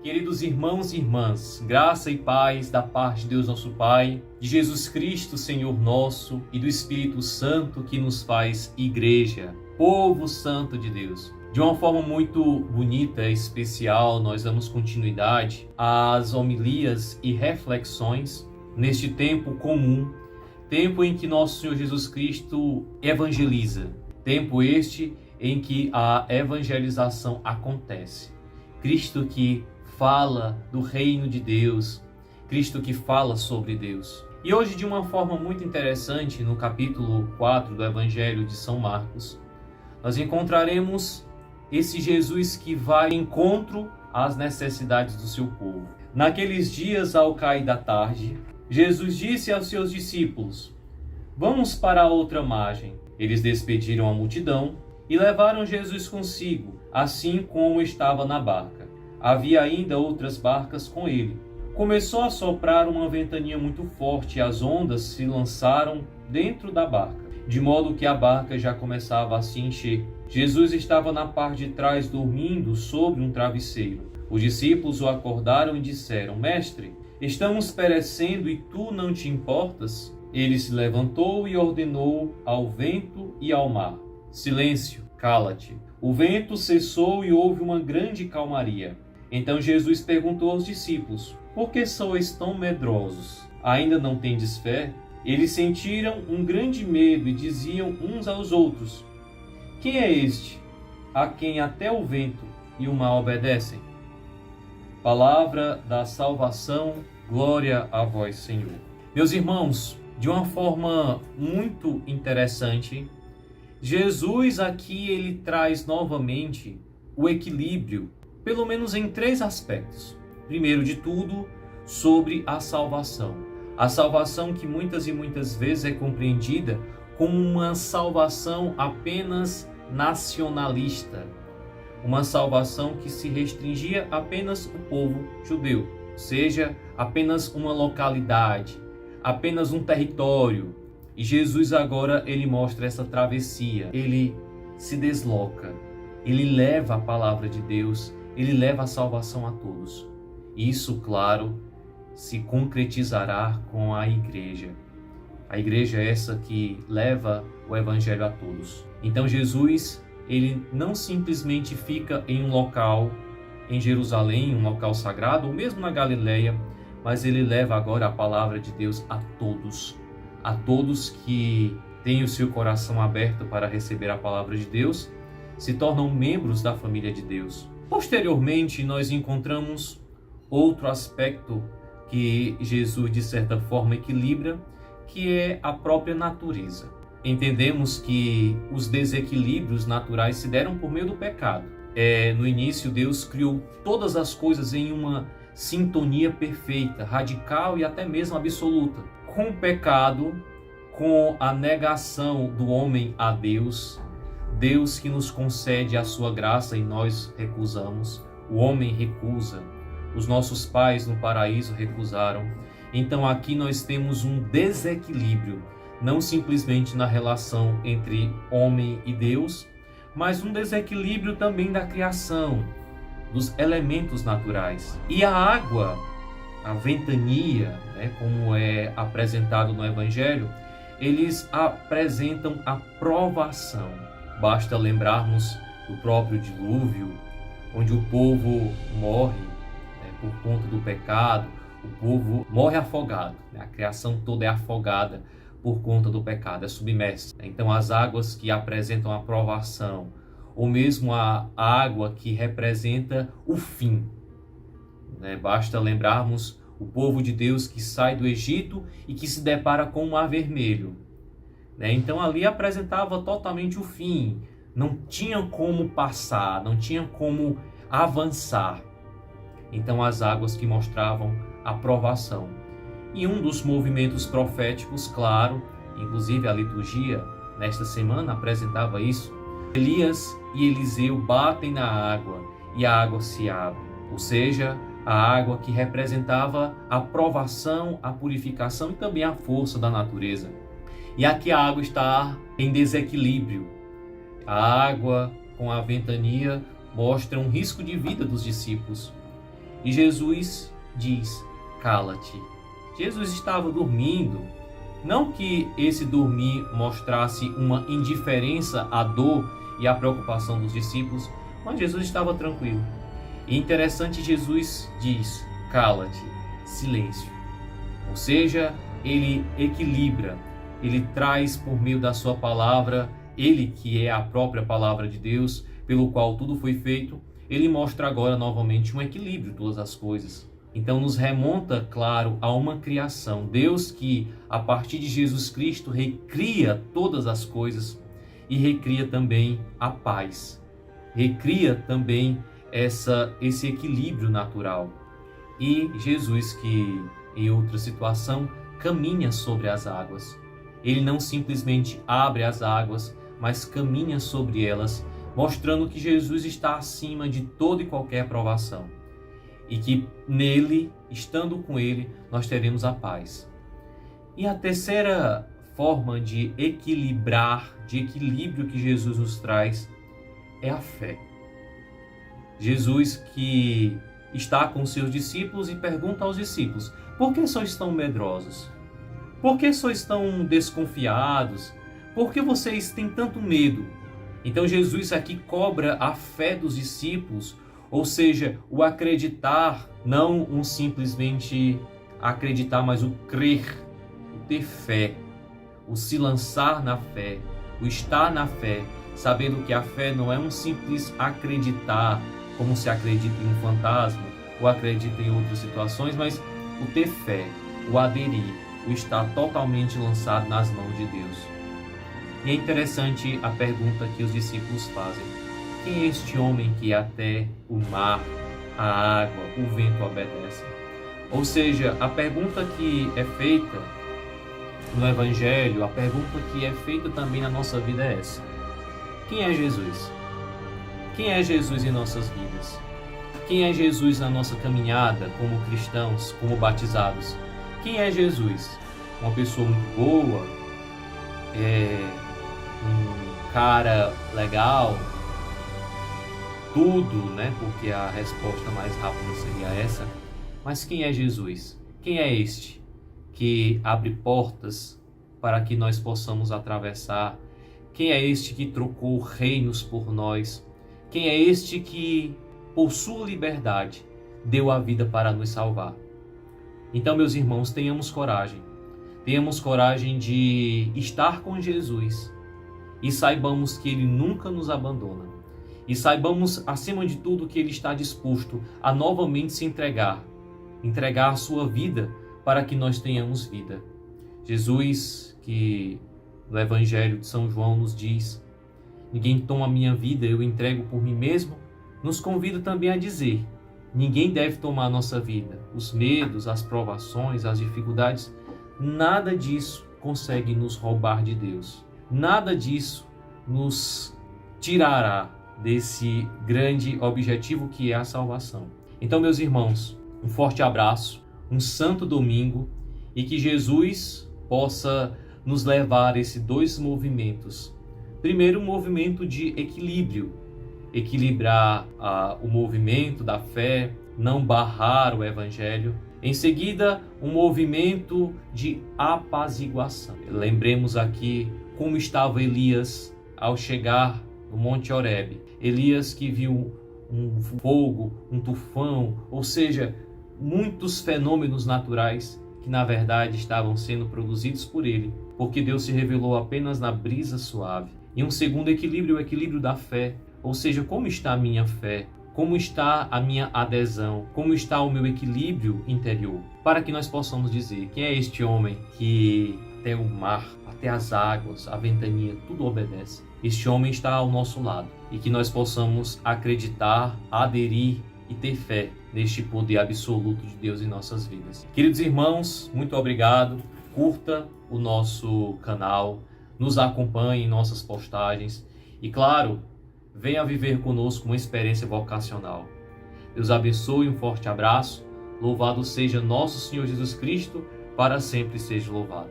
Queridos irmãos e irmãs, graça e paz da parte de Deus nosso Pai, de Jesus Cristo, Senhor nosso, e do Espírito Santo que nos faz igreja, povo santo de Deus. De uma forma muito bonita e especial, nós damos continuidade às homilias e reflexões neste tempo comum, tempo em que nosso Senhor Jesus Cristo evangeliza, tempo este em que a evangelização acontece. Cristo que fala do reino de Deus, Cristo que fala sobre Deus. E hoje, de uma forma muito interessante, no capítulo 4 do Evangelho de São Marcos, nós encontraremos esse Jesus que vai em encontro às necessidades do seu povo. Naqueles dias, ao cair da tarde, Jesus disse aos seus discípulos: "Vamos para a outra margem." Eles despediram a multidão e levaram Jesus consigo, assim como estava na barca. Havia ainda outras barcas com ele. Começou a soprar uma ventania muito forte e as ondas se lançaram dentro da barca, de modo que a barca já começava a se encher. Jesus estava na parte de trás dormindo sobre um travesseiro. Os discípulos o acordaram e disseram: "Mestre, estamos perecendo e tu não te importas?" Ele se levantou e ordenou ao vento e ao mar: "Silêncio, cala-te." O vento cessou e houve uma grande calmaria. Então Jesus perguntou aos discípulos: "Por que sois tão medrosos? Ainda não tendes fé?" Eles sentiram um grande medo e diziam uns aos outros: "Quem é este, a quem até o vento e o mar obedecem?" Palavra da salvação, glória a vós, Senhor. Meus irmãos, de uma forma muito interessante, Jesus aqui ele traz novamente o equilíbrio, pelo menos em 3 aspectos. Primeiro de tudo, sobre a salvação. A salvação que muitas e muitas vezes é compreendida como uma salvação apenas nacionalista. Uma salvação que se restringia apenas ao povo judeu, ou seja, apenas uma localidade, apenas um território. E Jesus agora ele mostra essa travessia, ele se desloca, ele leva a palavra de Deus, ele leva a salvação a todos. Isso, claro, se concretizará com a igreja. A igreja é essa que leva o evangelho a todos. Então Jesus, ele não simplesmente fica em um local, em Jerusalém, um local sagrado, ou mesmo na Galileia, mas ele leva agora a palavra de Deus a todos que têm o seu coração aberto para receber a palavra de Deus, se tornam membros da família de Deus. Posteriormente, nós encontramos outro aspecto que Jesus, de certa forma, equilibra, que é a própria natureza. Entendemos que os desequilíbrios naturais se deram por meio do pecado. No início, Deus criou todas as coisas em uma sintonia perfeita, radical e até mesmo absoluta. Com o pecado, com a negação do homem a Deus, Deus que nos concede a sua graça e nós recusamos, o homem recusa, os nossos pais no paraíso recusaram. Então aqui nós temos um desequilíbrio, não simplesmente na relação entre homem e Deus, mas um desequilíbrio também da criação, dos elementos naturais. E a água, a ventania, como é apresentado no Evangelho, eles apresentam a provação. Basta lembrarmos do próprio dilúvio, onde o povo morre por conta do pecado, o povo morre afogado, a criação toda é afogada por conta do pecado, é submersa. Então as águas que apresentam a provação, ou mesmo a água que representa o fim. Basta lembrarmos o povo de Deus que sai do Egito e que se depara com o Mar Vermelho. Então ali apresentava totalmente o fim, não tinha como passar, não tinha como avançar. Então as águas que mostravam a provação. E um dos movimentos proféticos, claro, inclusive a liturgia nesta semana apresentava isso. Elias e Eliseu batem na água e a água se abre, ou seja, a água que representava a provação, a purificação e também a força da natureza. E aqui a água está em desequilíbrio. A água com a ventania mostra um risco de vida dos discípulos. E Jesus diz: cala-te. Jesus estava dormindo. Não que esse dormir mostrasse uma indiferença à dor e à preocupação dos discípulos, mas Jesus estava tranquilo. E interessante, Jesus diz: cala-te, silêncio. Ou seja, ele equilibra, ele traz por meio da sua palavra, ele que é a própria palavra de Deus, pelo qual tudo foi feito, ele mostra agora novamente um equilíbrio de todas as coisas. Então nos remonta, claro, a uma criação. Deus que, a partir de Jesus Cristo, recria todas as coisas e recria também a paz. Recria também esse equilíbrio natural. E Jesus que, em outra situação, caminha sobre as águas. Ele não simplesmente abre as águas, mas caminha sobre elas, mostrando que Jesus está acima de toda e qualquer provação. E que nele, estando com ele, nós teremos a paz. E a terceira forma de equilibrar, de equilíbrio que Jesus nos traz, é a fé. Jesus que está com seus discípulos e pergunta aos discípulos: por que sois tão medrosos? Por que sois tão desconfiados? Por que vocês têm tanto medo? Então Jesus aqui cobra a fé dos discípulos, ou seja, o acreditar, não um simplesmente acreditar, mas o crer, o ter fé, o se lançar na fé, o estar na fé, sabendo que a fé não é um simples acreditar, como se acredita em um fantasma, ou acredita em outras situações, mas o ter fé, o aderir, o estar totalmente lançado nas mãos de Deus. E é interessante a pergunta que os discípulos fazem: quem é este homem que até o mar, a água, o vento obedecem? Ou seja, a pergunta que é feita no Evangelho, a pergunta que é feita também na nossa vida é essa: quem é Jesus? Quem é Jesus em nossas vidas? Quem é Jesus na nossa caminhada como cristãos, como batizados? Quem é Jesus? Uma pessoa muito boa? Um cara legal? Tudo, né? Porque a resposta mais rápida seria essa. Mas quem é Jesus? Quem é este que abre portas para que nós possamos atravessar? Quem é este que trocou reinos por nós? Quem é este que, por sua liberdade, deu a vida para nos salvar? Então, meus irmãos, tenhamos coragem. Tenhamos coragem de estar com Jesus e saibamos que Ele nunca nos abandona. E saibamos, acima de tudo, que Ele está disposto a novamente se entregar a sua vida para que nós tenhamos vida. Jesus, que no Evangelho de São João nos diz: ninguém toma a minha vida, eu entrego por mim mesmo, nos convida também a dizer: ninguém deve tomar a nossa vida. Os medos, as provações, as dificuldades, nada disso consegue nos roubar de Deus. Nada disso nos tirará desse grande objetivo que é a salvação. Então, meus irmãos, um forte abraço, um santo domingo, e que Jesus possa nos levar a esses dois movimentos. Primeiro, um movimento de equilíbrio, equilibrar o movimento da fé, não barrar o Evangelho. Em seguida, um movimento de apaziguação. Lembremos aqui como estava Elias ao chegar no Monte Horebe. Elias que viu um fogo, um tufão, ou seja, muitos fenômenos naturais que na verdade estavam sendo produzidos por ele, porque Deus se revelou apenas na brisa suave. E um segundo equilíbrio, o equilíbrio da fé, ou seja, como está a minha fé, como está a minha adesão, como está o meu equilíbrio interior, para que nós possamos dizer: quem é este homem que até o mar, até as águas, a ventania, tudo obedece? Este homem está ao nosso lado, e que nós possamos acreditar, aderir e ter fé neste poder absoluto de Deus em nossas vidas. Queridos irmãos, muito obrigado. Curta o nosso canal, nos acompanhe em nossas postagens e, claro, venha viver conosco uma experiência vocacional. Deus abençoe, um forte abraço. Louvado seja nosso Senhor Jesus Cristo, para sempre seja louvado.